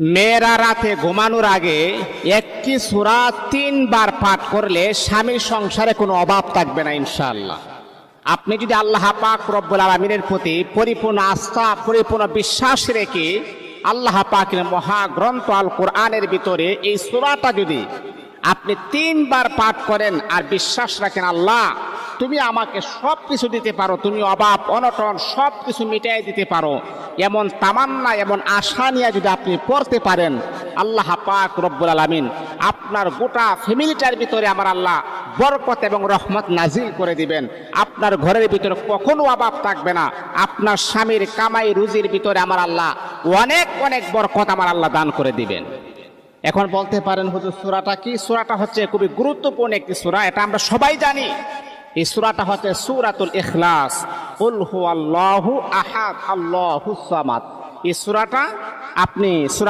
মেয়েরা রাতে ঘুমানোর আগে একটি সূরা 3 বার পাঠ করলে স্বামীর সংসারে কোনো অভাব থাকবে না ইনশাআল্লাহ। আপনি যদি আল্লাহ পাক রব্বুল আলামিনের প্রতি পরিপূর্ণ আস্থা, পরিপূর্ণ বিশ্বাস রেখে আল্লাহ পাকের মহাগ্রন্থ আল কোরআনের ভিতরে এই সূরাটা যদি আপনি 3 বার পাঠ করেন আর বিশ্বাস রাখেন, আল্লাহ তুমি আমাকে সব কিছু দিতে পারো, তুমি অভাব অনটন সব কিছু মিটাই দিতে পারো, এমন তামান্না এমন আশা নিয়ে যদি আপনি পড়তে পারেন, আল্লাহ পাক রব্বুল আলামিন আপনার গোটা ফ্যামিলিটার ভিতরে আমার আল্লাহ বরকত এবং রহমত নাজিল করে দিবেন। আপনার ঘরের ভিতরে কখনো অভাব থাকবে না। আপনার স্বামীর কামাই রুজির ভিতরে আমার আল্লাহ অনেক অনেক বরকত আমার আল্লাহ দান করে দিবেন। এখন বলতে পারেন হুজুর সূরাটা কি? সূরাটা হচ্ছে খুবই গুরুত্বপূর্ণ একটি সূরা, এটা আমরা সবাই জানি। এই সূরাটা হচ্ছে সূরাতুল ইখলাস, কুল হুয়াল্লাহু আহাদ আল্লাহুস সামাদ। এই সূরাটা আপনি সূরা